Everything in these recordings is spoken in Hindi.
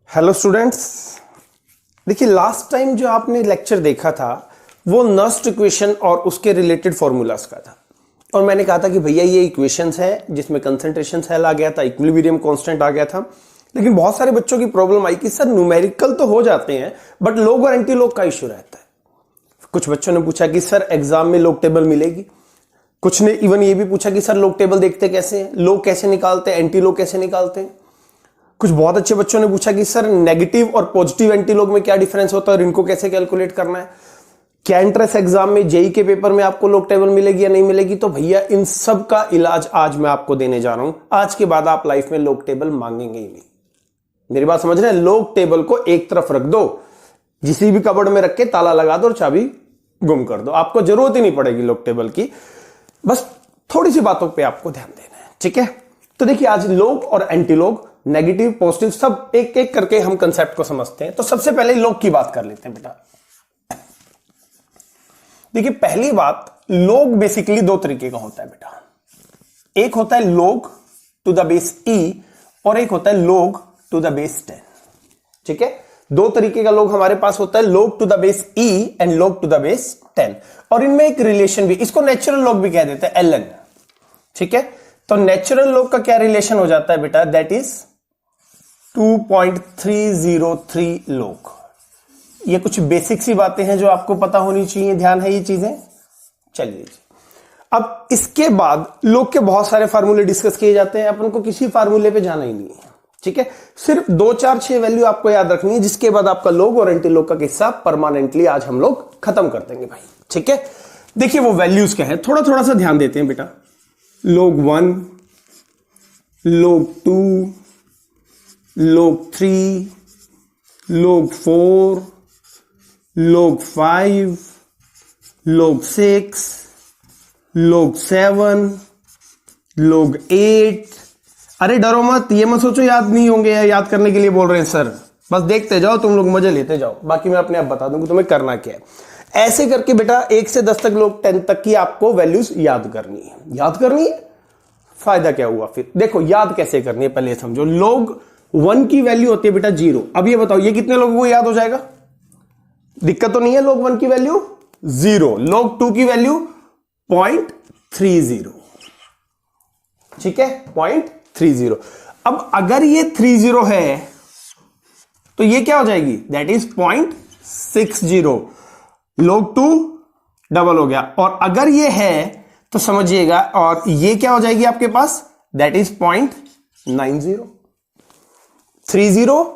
हेलो स्टूडेंट्स, देखिए लास्ट टाइम जो आपने लेक्चर देखा था वो नस्ट इक्वेशन और उसके रिलेटेड फॉर्मूलाज का था। और मैंने कहा था कि भैया ये इक्वेशंस है जिसमें कंसंट्रेशन सेल आ गया था, इक्विलिब्रियम कांस्टेंट आ गया था। लेकिन बहुत सारे बच्चों की प्रॉब्लम आई कि सर न्यूमेरिकल तो हो जाते हैं बट लोग और एंटी लोग का इश्यू रहता है। कुछ बच्चों ने पूछा कि सर एग्जाम में लोग टेबल मिलेगी। कुछ ने इवन ये भी पूछा कि सर लोग टेबल देखते कैसे हैं, लोग कैसे निकालते हैं, एंटी लोग कैसे निकालते हैं। कुछ बहुत अच्छे बच्चों ने पूछा कि सर नेगेटिव और पॉजिटिव एंटी लोग में क्या डिफरेंस होता है और इनको कैसे कैलकुलेट करना है। क्या एंट्रेंस एग्जाम में जेई के पेपर में आपको लोग टेबल मिलेगी या नहीं मिलेगी। तो भैया इन सब का इलाज आज मैं आपको देने जा रहा हूं। आज के बाद आप लाइफ में लोग टेबल मांगेंगे ही नहीं। मेरी बात समझ रहे हैं। लोग टेबल को एक तरफ रख दो, किसी भी कबर्ड में रख के ताला लगा दो और चाबी गुम कर दो। आपको जरूरत ही नहीं पड़ेगी लोग टेबल की। बस थोड़ी सी बातों पे आपको ध्यान देना है, ठीक है। तो देखिए आज लोग और एंटी लोग, नेगेटिव पॉजिटिव सब एक एक करके हम कंसेप्ट को समझते हैं। तो सबसे पहले लोग की बात कर लेते हैं बेटा। देखिए पहली बात, लोग बेसिकली दो तरीके का होता है बेटा। एक होता है log to the base e और एक होता है लोग टू द बेस 10, ठीक है। दो तरीके का लोग हमारे पास होता है, log to the base e and log to the base 10। और इनमें एक रिलेशन भी, इसको नेचुरल लोग भी कह देते हैं, ln, ठीक है। तो नेचुरल लोग का क्या रिलेशन हो जाता है बेटा, दैट इज 2.303 लोग। ये कुछ बेसिक सी बातें हैं जो आपको पता होनी चाहिए, ध्यान है ये चीजें। चलिए अब इसके बाद लोग के बहुत सारे फार्मूले डिस्कस किए जाते हैं, अपन को किसी फार्मूले पे जाना ही नहीं है, ठीक है। सिर्फ 2 4 6 वैल्यू आपको याद रखनी है, जिसके बाद आपका लोग और एंटी लोग का किस्सा परमानेंटली आज हम लोग खत्म कर देंगे भाई, ठीक है। देखिए वो वैल्यूज क्या है, थोड़ा थोड़ा सा ध्यान देते हैं बेटा। लोग 1, लोग 2, लोग 3, लोग 4, लोग 5, लोग 6, लोग 7, लोग 8। अरे डरो मत, ये मत सोचो याद नहीं होंगे या याद करने के लिए बोल रहे हैं सर। बस देखते जाओ, तुम लोग मजे लेते जाओ, बाकी मैं अपने आप बता दूंगा तुम्हें करना क्या है। ऐसे करके बेटा 1 से 10 तक, लोग 10 तक की आपको वैल्यूज याद करनी है। याद करनी है, फायदा क्या हुआ फिर। देखो याद कैसे करनी है पहले समझो। लोग 1 की वैल्यू होती है बेटा 0। अब ये बताओ ये कितने लोगों को याद हो जाएगा, दिक्कत तो नहीं है। लोग 1 की वैल्यू 0, लोग 2 की वैल्यू 0.30, ठीक है, 0.30। अब अगर ये 30 है तो ये क्या हो जाएगी, दैट इज 0.60। लोग 2 डबल हो गया। और अगर ये है तो समझिएगा, और ये क्या हो जाएगी आपके पास, दैट इज 0.90। 30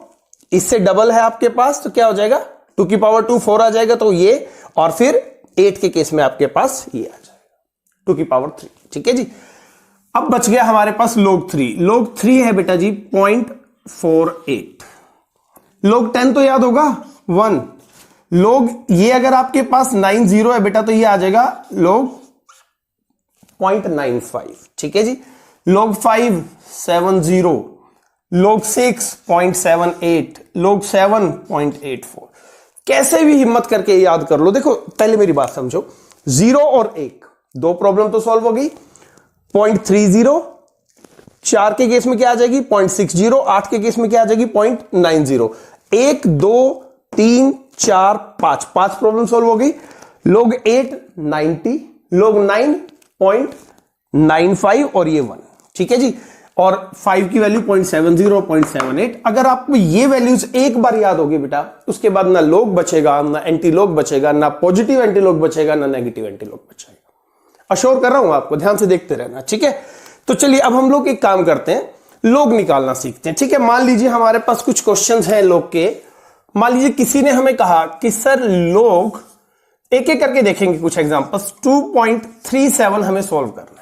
इससे डबल है आपके पास तो क्या हो जाएगा, 2 की पावर 2 4 आ जाएगा, तो ये, और फिर 8 के केस में आपके पास ये आ जाएगा 2 की पावर 3, ठीक है जी। अब बच गया हमारे पास लोग 3। लोग 3 है बेटा जी 0.48। लोग 10 तो याद होगा 1। लोग ये अगर आपके पास 90 है बेटा तो ये आ जाएगा लोग 0.95, ठीक है जी। लोग 5 70, लोग 6 0.78, लोग 7 0.84। कैसे भी हिम्मत करके याद कर लो। देखो पहले मेरी बात समझो, 0 और 1 दो प्रॉब्लम तो सॉल्व हो गई। 0.30 4 के केस में क्या आ जाएगी 0.60, 8 के केस में क्या आ जाएगी 0.90। 1 2 3 4 5 प्रॉब्लम सॉल्व हो गई। लोग 8 90, लोग 9 0.95 और ये 1, ठीक है जी। और 5 की वैल्यू 0.70, 0.78। अगर आपको ये वैल्यूज एक बार याद होगी बेटा, उसके बाद ना लोग बचेगा, ना एंटी लोग बचेगा, ना पॉजिटिव एंटी लोग बचेगा, ना नेगेटिव एंटी लोग बचेगा। अश्योर कर रहा हूं आपको, ध्यान से देखते रहना, ठीक है। तो चलिए अब हम लोग एक काम करते हैं, लोग निकालना सीखते हैं, ठीक है। मान लीजिए हमारे पास कुछ क्वेश्चंस हैं लोग के। मान लीजिए किसी ने हमें कहा कि सर लोग, एक एक करके देखेंगे कुछ एग्जांपल्स। 2.37 हमें सॉल्व करना है।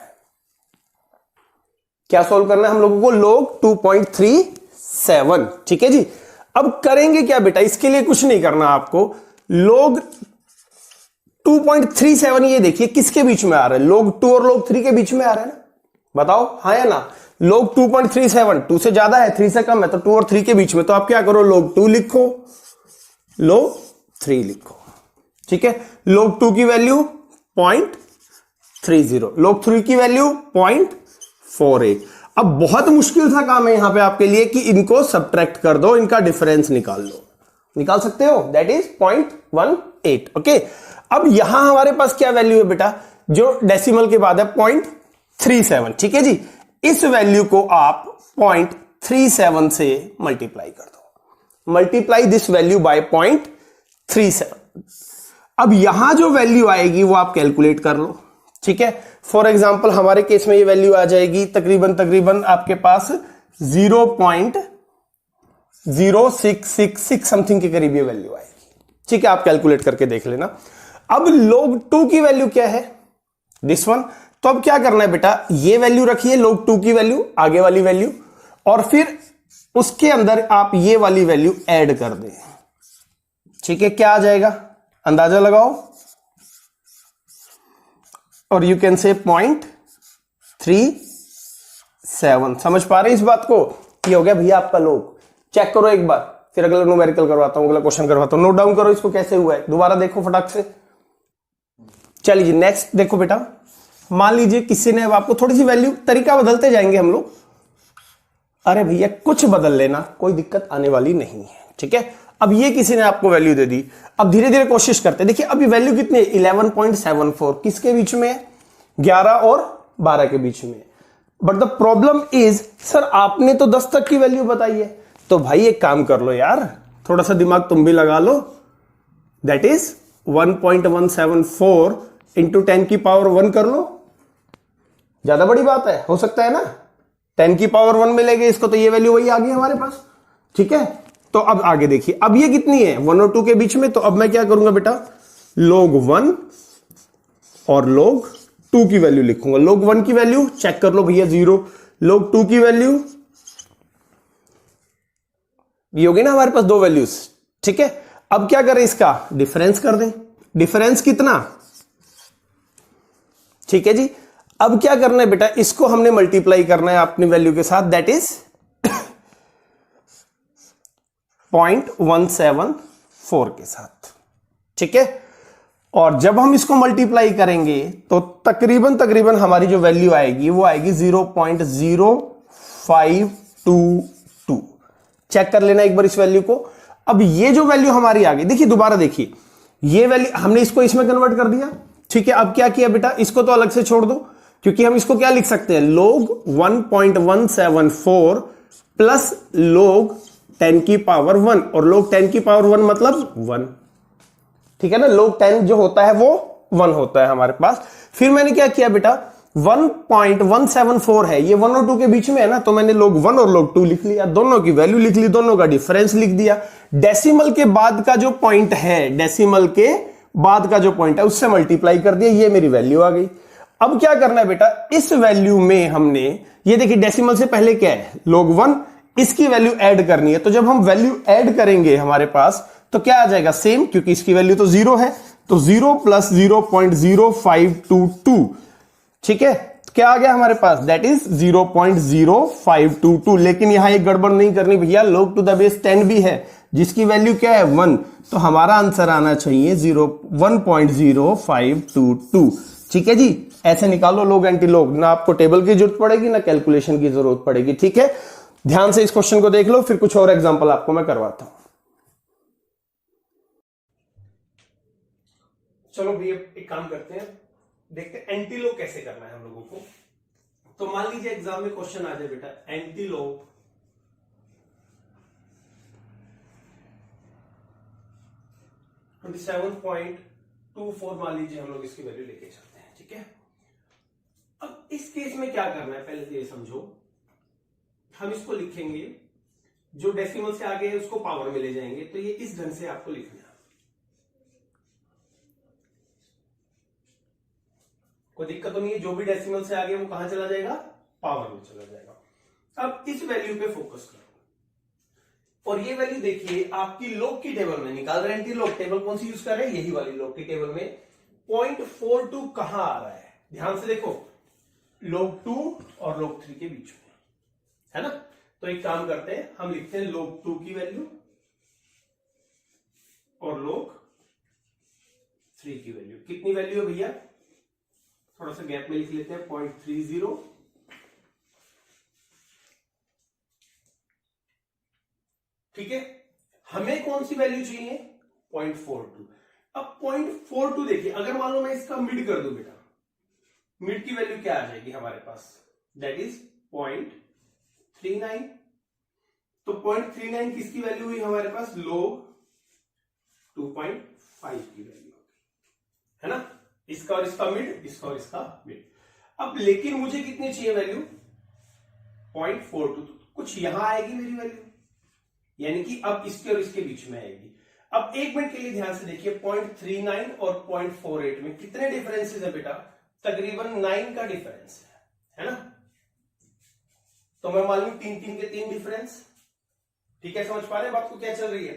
क्या सॉल्व करना है हम लोगों को, लोग 2.37, ठीक है जी। अब करेंगे क्या बेटा, इसके लिए कुछ नहीं करना आपको। लोग 2.37 ये देखिए किसके बीच में आ रहा है, लोग 2 और लोग 3 के बीच में आ रहा है ना, बताओ हाँ या ना। लोग 2.37, 2 से ज्यादा है 3 से कम है, तो 2 और 3 के बीच में, तो आप क्या करो, लोग 2 लिखो, लोग 3 लिखो, ठीक है। लोग 2 की वैल्यू 0.30, लोग 3 की वैल्यू 0.48। अब बहुत मुश्किल सा काम है यहां पे आपके लिए कि इनको सब्ट्रैक्ट कर दो, इनका डिफरेंस निकाल लो। निकाल सकते हो, दैट इज 0.18। ओके, अब यहां हमारे पास क्या वैल्यू है बेटा, जो डेसिमल के बाद है 0.37। ठीक है जी, इस वैल्यू को आप 0.37 से मल्टीप्लाई कर दो। Multiply this value by 0.37। अब यहां जो वैल्यू आएगी वो आप कैलकुलेट कर लो। ठीक है, फॉर एग्जाम्पल हमारे केस में ये वैल्यू आ जाएगी तकरीबन आपके पास 0.0666 समथिंग के करीब ये वैल्यू आएगी। ठीक है, आप कैलकुलेट करके देख लेना। अब log 2 की वैल्यू क्या है, दिस वन। तो अब क्या करना है बेटा, ये वैल्यू रखिए log 2 की वैल्यू, आगे वाली वैल्यू, और फिर उसके अंदर आप ये वाली वैल्यू ऐड कर दें। ठीक है, क्या आ जाएगा अंदाजा लगाओ, और यू कैन से 0.37। समझ पा रहे हैं इस बात को? ये हो गया भैया आपका log। चेक करो एक बार, फिर अगला न्यूमेरिकल करवाता हूं, अगला क्वेश्चन करवाता हूं। नोट डाउन करो इसको कैसे हुआ है, दोबारा देखो फटाक से। चलिए नेक्स्ट देखो बेटा, मान लीजिए किसी ने, अब आपको थोड़ी सी वैल्यू, तरीका बदलते जाएंगे हम लोग। अरे भैया कुछ बदल लेना, कोई दिक्कत आने वाली नहीं है। ठीक है, अब ये किसी ने आपको वैल्यू दे दी, अब धीरे धीरे कोशिश करते हैं। देखिए अभी वैल्यू कितनी है, 11.74, किसके बीच में, 11 और 12 के बीच में। But the problem is sir आपने तो 10 तक की वैल्यू बताई है, तो भाई एक काम कर लो यार, थोड़ा सा दिमाग तुम भी लगा लो। दैट इज 1.174 इंटू 10 की पावर 1 कर लो। ज्यादा बड़ी बात है, हो सकता है ना, 10 की पावर 1 मिलेगी इसको, तो ये वैल्यू वही आ गई हमारे पास। ठीक है, तो अब आगे देखिए, अब ये कितनी है, 1 और 2 के बीच में। तो अब मैं क्या करूंगा बेटा, log 1 और log 2 की वैल्यू लिखूंगा। log 1 की वैल्यू चेक कर लो भैया 0, log 2 की वैल्यू ये होगी ना हमारे पास, दो वैल्यूज। ठीक है, अब क्या करें, इसका डिफरेंस कर दें। डिफरेंस कितना, ठीक है जी। अब क्या करना है बेटा, इसको हमने मल्टीप्लाई करना है अपनी वैल्यू के साथ, दैट इज 0.174 के साथ। ठीक है, और जब हम इसको मल्टीप्लाई करेंगे तो तकरीबन हमारी जो वैल्यू आएगी वो आएगी 0.0522। चेक कर लेना एक बार इस वैल्यू को। अब ये जो वैल्यू हमारी आ गई, देखिए दोबारा देखिए, ये वैल्यू हमने इसको इसमें कन्वर्ट कर दिया। ठीक है, अब क्या किया बेटा, इसको तो अलग से छोड़ दो, क्योंकि हम इसको क्या लिख सकते हैं, log 1.174 प्लस log 10 की पावर 1, और log 10 की पावर 1 मतलब 1। ठीक है ना, log 10 जो होता है वो 1 होता है हमारे पास। फिर मैंने क्या किया बेटा, 1.174 है, ये 1 और 2 के बीच में है ना, तो मैंने log 1 और log 2 लिख लिया, दोनों की वैल्यू लिख ली, दोनों का डिफरेंस लिख दिया। डेसिमल के बाद का जो पॉइंट है, डेसिमल के बाद का जो पॉइंट है उससे मल्टीप्लाई कर दिया, ये मेरी वैल्यू आ गई। अब क्या करना है बेटा, इस वैल्यू में हमने, ये देखिए डेसिमल से पहले क्या है, log 1, इसकी वैल्यू ऐड करनी है। तो जब हम वैल्यू ऐड करेंगे हमारे पास तो क्या आ जाएगा, सेम, क्योंकि इसकी वैल्यू तो 0 है, तो 0 प्लस 0.0522। ठीक है, क्या आ गया हमारे पास, दैट इज 0.0522। लेकिन यहां एक गड़बड़ नहीं करनी भैया, log टू द बेस 10 भी है, जिसकी वैल्यू क्या है 1, तो हमारा आंसर आना चाहिए 1.0522। ठीक है जी, ऐसे निकालो log एंटी log, ना आपको टेबल की जरूरत पड़ेगी ना कैलकुलेशन की जरूरत पड़ेगी। ठीक है, ध्यान से इस क्वेश्चन को देख लो, फिर कुछ और एग्जांपल आपको मैं करवाता हूं। चलो भैया एक काम करते हैं, देखते हैं एंटी लॉग कैसे करना है हम लोगों को। तो मान लीजिए एग्जाम में क्वेश्चन आ जाए बेटा, एंटी लॉग 27.24 मान लीजिए हम लोग इसकी वैल्यू लेके चलते हैं। ठीक है, अब इस केस में क्या करना है, पहले ये समझो। हम इसको लिखेंगे, जो डेसिमल से आगे है उसको पावर में ले जाएंगे, तो ये इस ढंग से आपको लिखना है। कोई दिक्कत तो नहीं है, जो भी डेसिमल से आगे वो कहां चला जाएगा, पावर में चला जाएगा। अब इस वैल्यू पे फोकस करो, और ये वैल्यू देखिए आपकी log की टेबल में निकाल रहे हैं। एंटी log टेबल कौन सी यूज कर रहे हैं, यही वाली log की टेबल में 0.42 कहां आ रहा है, ध्यान से देखो, log 2 और log 3 के बीच में है ना। तो एक काम करते हैं, हम लिखते हैं log 2 की वैल्यू और log 3 की वैल्यू। कितनी वैल्यू है भैया, थोड़ा सा गैप में लिख लेते हैं, 0.30 ठीक है, हमें कौन सी वैल्यू चाहिए? 0.42। अब 0.42 देखिए, अगर मान लो मैं इसका मिड कर दूं बेटा, मिड की वैल्यू क्या आ जाएगी हमारे पास? That is 0.39। तो 0.39 किसकी वैल्यू हुई हमारे पास? log 2.5 की वैल्यू होगी, है ना? इसका और इसका मिड, इसका और इसका मिड। अब लेकिन मुझे कितनी चाहिए वैल्यू? 0.42। कुछ यहां आएगी मेरी वैल्यू, यानी कि अब इसके और इसके बीच में आएगी। अब एक मिनट के लिए ध्यान से देखिए, 0.39 और 0.48 में कितने डिफरेंसेस है बेटा? तकरीबन 9 का डिफरेंस है ना? तो मैं मान लू 3 के 3 डिफरेंस। ठीक है, समझ पा रहे हैं बात को क्या चल रही है?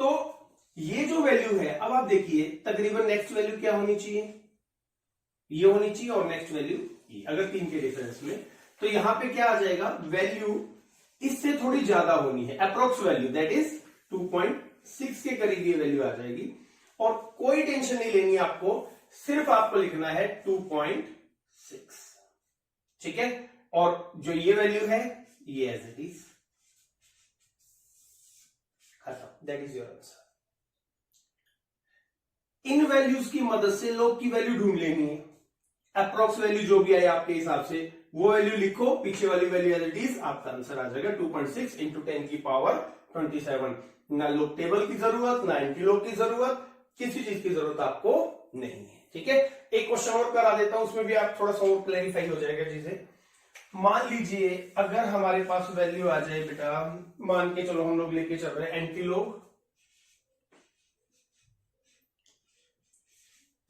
तो ये जो वैल्यू है, अब आप देखिए तकरीबन नेक्स्ट वैल्यू क्या होनी चाहिए? ये होनी चाहिए, और नेक्स्ट वैल्यू ये, अगर 3 के डिफरेंस में। तो यहां पे क्या आ जाएगा? वैल्यू इससे थोड़ी ज्यादा होनी है, अप्रोक्स वैल्यू दैट इज 2.6 के करीब ये वैल्यू आ जाएगी। और कोई टेंशन नहीं लेनी आपको, सिर्फ आपको लिखना है 2.6। ठीक है, और जो ये वैल्यू है ये एज इट इज, खत्म, that is your answer. In values की मदद से लोग की वैल्यू ढूंढ लेनी है। अप्रोक्स वैल्यू जो भी आए आपके हिसाब से वो वैल्यू लिखो, पीछे वाली वैल्यू एज इट इज, आपका आंसर आ जाएगा 2.6 इंटू 10 की पावर 27। ना लोग टेबल की जरूरत, ना एंटी लोग की जरूरत, किसी चीज की जरूरत आपको नहीं है। ठीक है, एक क्वेश्चन और करा देता हूं, उसमें भी आप थोड़ा सा और क्लैरिफाई हो जाएगा चीजें। मान लीजिए अगर हमारे पास वैल्यू आ जाए बेटा, मान के चलो हम लोग लेके चल रहे हैं एंटी लोग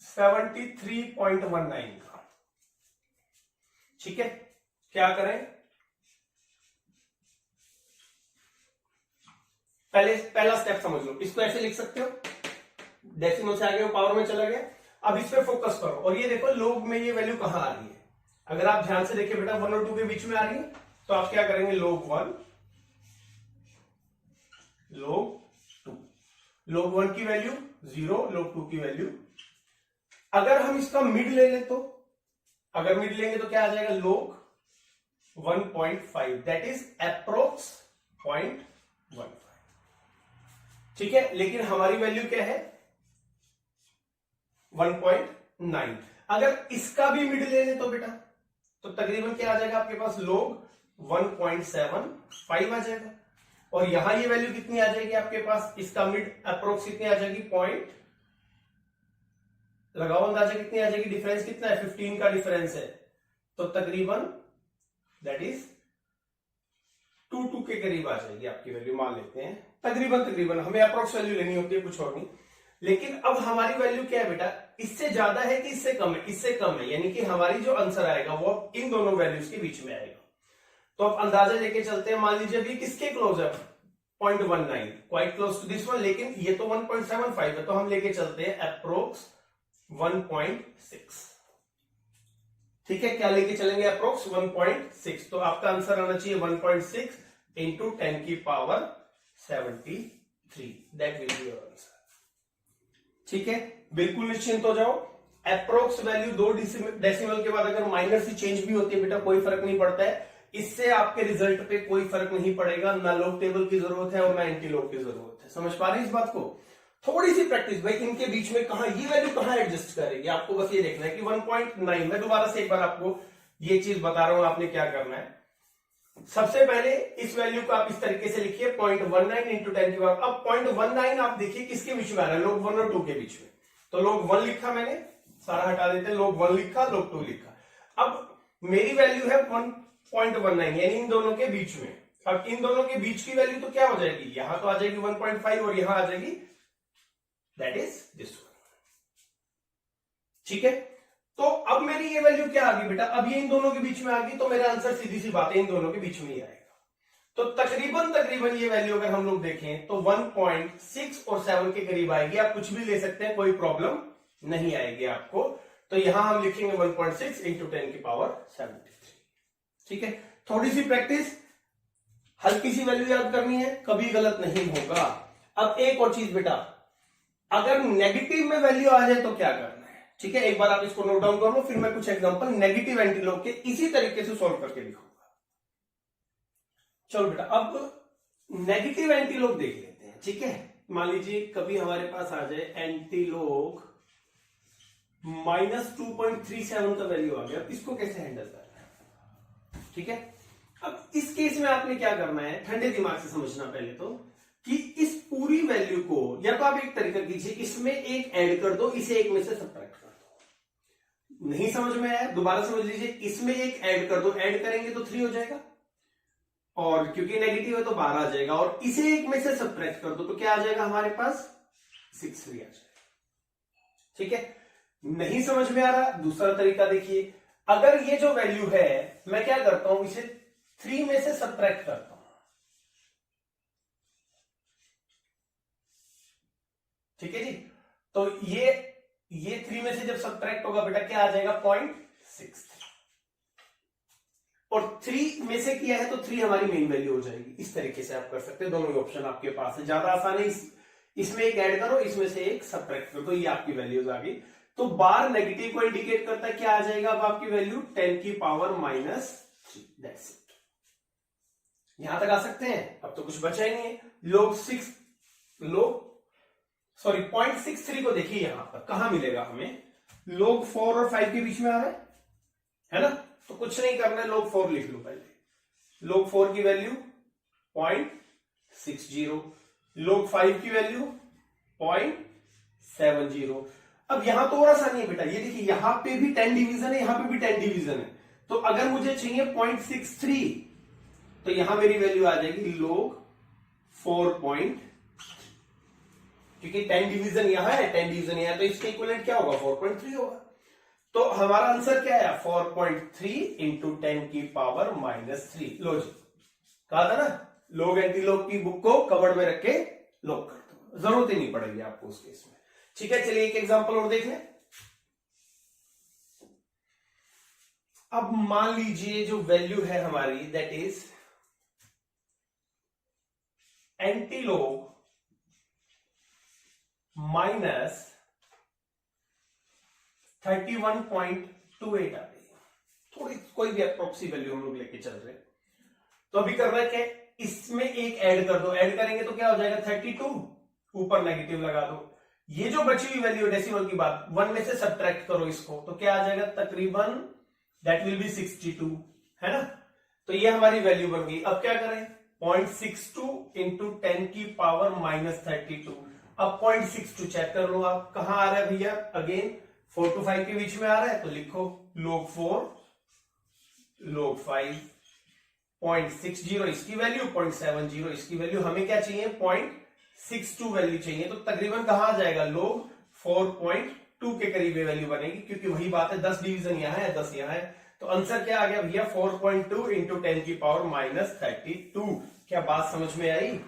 73.19 का। ठीक है, क्या करें? पहला स्टेप समझ लो, इसको ऐसे लिख सकते हो, डेसिमल से आगे वो पावर में चला गया। अब इस पे फोकस करो, और ये देखो लोग में ये वैल्यू कहां आ रही है। अगर आप ध्यान से देखिए बेटा, 1 और 2 के बीच में आ रही है, तो आप क्या करेंगे? log 1, log 2। log 1 की वैल्यू 0, log 2 की वैल्यू। अगर हम इसका मिड ले लें तो, अगर मिड लेंगे तो क्या आ जाएगा? log 1.5 that is approx 0.15। ठीक है, लेकिन हमारी वैल्यू क्या है? 1.9। अगर इसका भी मिड ले लें तो बेटा, तो तकरीबन क्या आ जाएगा आपके पास? log 1.75 आ जाएगा। और यहां ये वैल्यू कितनी आ जाएगी आपके पास? इसका मिड अप्रोक्स कितनी आ जाएगी? पॉइंट, लगाओ अंदाजा कितनी आ जाएगी? डिफरेंस कितना है? 15 का डिफरेंस है, तो तकरीबन दैट इज 2 के करीब आ जाएगी आपकी वैल्यू, मान लेते हैं तकरीबन। हमें अप्रोक्स वैल्यू लेनी होती है, कुछ और नहीं। लेकिन अब हमारी वैल्यू क्या है बेटा? इससे ज्यादा है कि इससे कम है? इससे कम है, यानी कि हमारी जो आंसर आएगा वो इन दोनों वैल्यूज के बीच में आएगा। तो अब अंदाजा लेके चलते हैं, मान लीजिए अभी किसके क्लोज है? 0.19, quite close to this one, लेकिन ये तो 1.75 है, तो हम लेके चलते हैं अप्रोक्स 1.6। ठीक है, क्या लेके चलेंगे? अप्रोक्स 1.6। तो आपका आंसर आना चाहिए 1.6 इंटू 10 की power 73, that will be your answer. ठीक है, बिल्कुल निश्चिंत हो जाओ। अप्रोक्स वैल्यू 2 डेसिमल के बाद अगर माइनर सी चेंज भी होती है बेटा, कोई फर्क नहीं पड़ता है, इससे आपके रिजल्ट पे कोई फर्क नहीं पड़ेगा। ना लॉग टेबल की जरूरत है और ना एंटी लॉग की जरूरत है। समझ पा रहे हैं इस बात को? थोड़ी सी प्रैक्टिस भाई, इनके बीच में कहां ये वैल्यू कहां एडजस्ट करेगी, आपको बस ये देखना है कि 1.9। मैं दोबारा से एक बार आपको ये चीज बता रहा हूं, आपने क्या करना है। सबसे पहले इस वैल्यू को आप इस तरीके से लिखिए, 0.19 इंटू 10 की पावर। अब 0.19 आप देखिए किसके बीच में आ रहा है? log 1 और 2 के बीच में। तो log 1 लिखा मैंने, सारा हटा देते हैं, log 1 लिखा, log 2 लिखा। अब मेरी वैल्यू है 1.19, यानी इन दोनों के बीच में। अब इन दोनों के बीच की वैल्यू तो क्या हो जाएगी? यहां तो आ जाएगी 1.5 और यहां आ जाएगी दैट इज दिस वन। ठीक है, तो अब मेरी ये वैल्यू क्या आ गई बेटा? अब ये इन दोनों के बीच में आ गई, तो मेरा आंसर सीधी सी बात है इन दोनों के बीच में ही आएगा। तो तकरीबन ये वैल्यू अगर हम लोग देखें तो 1.6 और 7 के करीब आएगी। आप कुछ भी ले सकते हैं, कोई प्रॉब्लम नहीं आएगी आपको। तो यहां हम लिखेंगे 1.6 इंटू 10 की पावर 73। ठीक है, थोड़ी सी प्रैक्टिस, हल्की सी वैल्यू याद करनी है, कभी गलत नहीं होगा। अब एक और चीज बेटा, अगर नेगेटिव में वैल्यू आ जाए तो क्या करना है? ठीक है, एक बार आप इसको नोट डाउन कर लो, फिर मैं कुछ एग्जांपल नेगेटिव एंटी लॉग के इसी तरीके से सॉल्व करके दिखाऊंगा। चलो बेटा, अब नेगेटिव एंटीलोग देख लेते हैं, ठीक है। मान लीजिए कभी हमारे पास आ जाए एंटीलोग -2.37 का वैल्यू आ गया, इसको कैसे हैंडल करना है, ठीक है। अब इस केस में आपने क्या करना है, ठंडे दिमाग से समझना पहले तो, कि इस पूरी वैल्यू को या तो आप एक तरीका कीजिए, इसमें एक ऐड कर दो, इसे एक में से सब्ट्रैक्ट कर दो। नहीं समझ में आया, दोबारा समझ लीजिए, इसमें एक ऐड कर दो, ऐड करेंगे तो 3 हो जाएगा, और क्योंकि नेगेटिव है तो 12 आ जाएगा, और इसे एक में से सब्ट्रैक्ट कर दो तो क्या आ जाएगा हमारे पास 6 आ जाएगा, ठीक है। नहीं समझ में आ रहा, दूसरा तरीका देखिए, अगर ये जो वैल्यू है मैं क्या करता हूं, इसे 3 में से सब्ट्रैक्ट करता हूं, ठीक है जी। तो ये 3 में से जब सब्ट्रैक्ट होगा बेटा क्या आ जाएगा 0.63, और 3 में से किया है तो 3 हमारी मेन वैल्यू हो जाएगी। इस तरीके से आप कर सकते हैं, दोनों ही ऑप्शन आपके पास है, ज्यादा आसान है। इसमें एक ऐड करो, इसमें से एक सब्ट्रैक्ट करो, तो ये आपकी वैल्यूज आ गई। तो बार नेगेटिव को इंडिकेट करता है, क्या आ जाएगा अब आपकी वैल्यू 10 की पावर -3, दैट्स इट। यहां तक आ सकते हैं, अब तो कुछ बचा ही नहीं है। लोग 0.63 को देखिए, यहां पर कहां मिलेगा हमें, लोग 4 और 5 के बीच में आ रहा है ना, तो कुछ नहीं करना है, लोग 4 लिख लो पहले। लोग 4 की वैल्यू 0.60, लोग 5 की वैल्यू 0.70। अब यहां तो और आसानी है बेटा, ये देखिए यहां पे भी 10 डिवीजन है, यहां पे भी 10 डिवीजन है, तो अगर मुझे चाहिए 0.63 तो यहां मेरी वैल्यू आ जाएगी लोग 4. क्योंकि 10 डिवीजन यहां है, 10 डिवीजन यहां है, तो इसके इक्विवेलेंट क्या होगा 4.3 होगा। तो हमारा आंसर क्या है 4.3 इंटू 10 की पावर -3। लो जी, कहा था ना, लोग एंटीलोग की बुक को कवर्ड में रख के लॉक कर दो, जरूरत ही नहीं पड़ेगी आपको उस केस में, ठीक है। चलिए एक एग्जांपल और देख लें। अब मान लीजिए जो वैल्यू है हमारी, दैट इज एंटीलोग -31.28 आ गई, थोड़ी कोई भी अप्रोक्सी वैल्यू हम लोग लेके चल रहे हैं। तो अभी कर रहे हैं क्या, इसमें एक ऐड कर दो, ऐड करेंगे तो क्या हो जाएगा 32, ऊपर नेगेटिव लगा दो। ये जो बची हुई वैल्यू डेसिमल की बात, 1 में से सब्ट्रैक्ट करो इसको, तो क्या आ जाएगा तकरीबन, दैट विल बी 62, है ना। तो ये हमारी वैल्यू बन गई। अब क्या करें, 0.62 इंटू 10 की पावर -32। अब 0.62 चेक कर लो आप, कहां आ रहा है भैया, अगेन 4 to 5 के बीच में आ रहा है, तो लिखो log 4 log 5, 0.60 इसकी वैल्यू, 0.70 इसकी वैल्यू, हमें क्या चाहिए 0.62 वैल्यू चाहिए, तो तकरीबन कहां आ जाएगा log 4.2 के करीब वैल्यू बनेगी, क्योंकि वही बात है 10 डिवीजन यहां है 10 यहां है, तो आंसर क्या आ गया भैया 4.2 इंटू 10 की पावर -32। क्या बात समझ में आई?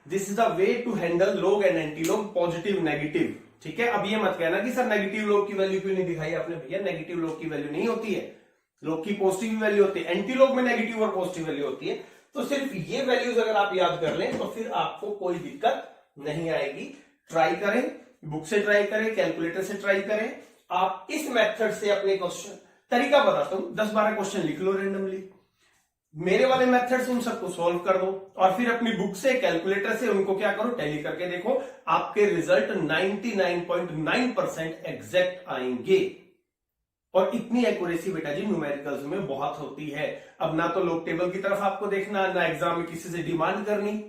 This is the way to handle log and antilog, positive negative, ठीक है। अब ये मत कहना कि सर नेगेटिव लोग की वैल्यू क्यों नहीं दिखाई आपने, भैया नेगेटिव लोग की वैल्यू नहीं होती है, लोग की पॉजिटिव वैल्यू होती है, एंटीलोग में नेगेटिव और पॉजिटिव वैल्यू होती है। तो सिर्फ ये वैल्यूज अगर आप याद कर लें तो फिर आपको कोई दिक्कत नहीं आएगी। ट्राई करें, बुक से ट्राई करें, कैलकुलेटर से ट्राई करें। आप इस मेथड से अपने क्वेश्चन, तरीका बताता हूं, 10-12 क्वेश्चन लिख लो रेंडमली, मेरे वाले मेथड से उन सबको सॉल्व कर दो, और फिर अपनी बुक से कैलकुलेटर से उनको क्या करो टैली करके देखो, आपके रिजल्ट 99.9% एग्जैक्ट आएंगे। और इतनी एक्यूरेसी बेटा जी न्यूमेरिकल्स में बहुत होती है। अब ना तो लोग टेबल की तरफ आपको देखना, ना एग्जाम में किसी से डिमांड करनी,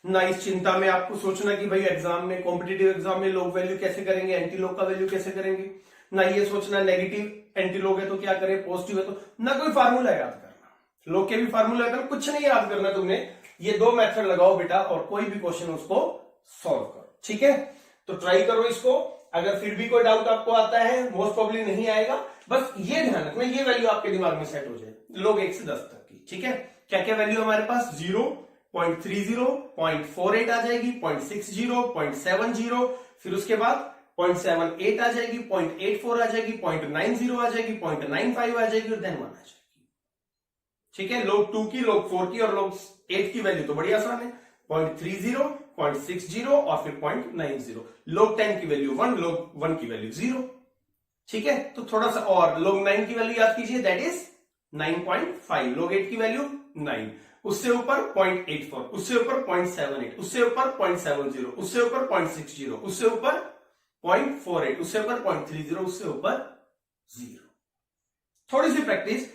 ना इस चिंता में आपको सोचना कि भाई एग्जाम में, कॉम्पिटिटिव एग्जाम में लोग वैल्यू कैसे करेंगे, एंटी लोग का वैल्यू कैसे करेंगे, ना ये सोचना नेगेटिव एंटी लोग है तो क्या करें, पॉजिटिव है तो, ना कोई फार्मूला याद करना, लोग के भी फार्मूला करना, कुछ नहीं याद करना तुमने, ये 2 मेथड लगाओ बेटा और कोई भी क्वेश्चन उसको सॉल्व करो, ठीक है। तो ट्राई करो इसको। अगर फिर भी कोई डाउट आपको आता है, मोस्ट प्रोबेबली नहीं आएगा, बस ये ध्यान रखना ये वैल्यू आपके दिमाग में सेट हो जाए, लोग 1 से 10 तक की, ठीक है। क्या क्या वैल्यू हमारे पास, 0, 0.30, 0.48 आ जाएगी, 0.60, 0.70, फिर उसके बाद 0.78 आ जाएगी, 0.84 आ जाएगी, 0.90 आ जाएगी, 0.95 आ जाएगी और देन 1 आ जाएगी, ठीक है। लोग 2 की, लोग 4 की और लोग 8 की वैल्यू तो बड़ी आसान है, 0.30, 0.60 और फिर 0.90। लोग 10 की वैल्यू 1, लोग 1 की वैल्यू 0, ठीक है। तो थोड़ा सा और, लोग 9 की वैल्यू याद कीजिए, दैट इज 9.5, लोग 8 की वैल्यू 0.9, उससे ऊपर 0.84, उससे ऊपर 0.78, उससे ऊपर 0.70, उससे ऊपर 0.60, उससे ऊपर 0.48, उससे ऊपर 0.30, उससे ऊपर 0। थोड़ी सी प्रैक्टिस,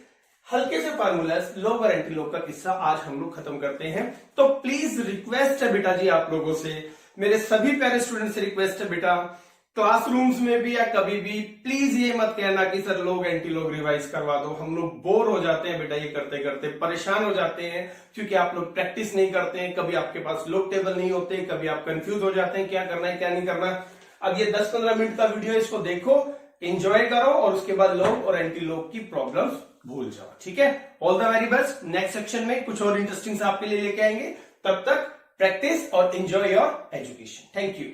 हल्के से फार्मूलाज, लोग और एंटी लोग का किस्सा आज हम लोग खत्म करते हैं। तो प्लीज रिक्वेस्ट है बेटा जी आप लोगों से, मेरे सभी प्यारे स्टूडेंट से रिक्वेस्ट है बेटा, क्लासरूम्स में भी या कभी भी प्लीज ये मत कहना कि सर लोग एंटी लोग रिवाइज करवा दो। हम लोग बोर हो जाते हैं बेटा ये करते करते, परेशान हो जाते हैं क्योंकि आप लोग प्रैक्टिस नहीं करते हैं, कभी आपके पास लोग टेबल नहीं होते, कभी आप कंफ्यूज हो जाते हैं क्या करना है क्या नहीं करना। अब ये 10-15 मिनट का वीडियो, इसको देखो, एंजॉय करो और उसके बाद लोग और एंटी लोग की प्रॉब्लम्स भूल जाओ, ठीक है। All the very best. Next section में कुछ और इंटरेस्टिंग आपके लिए लेके आएंगे, तब तक प्रैक्टिस और enjoy your education. Thank you.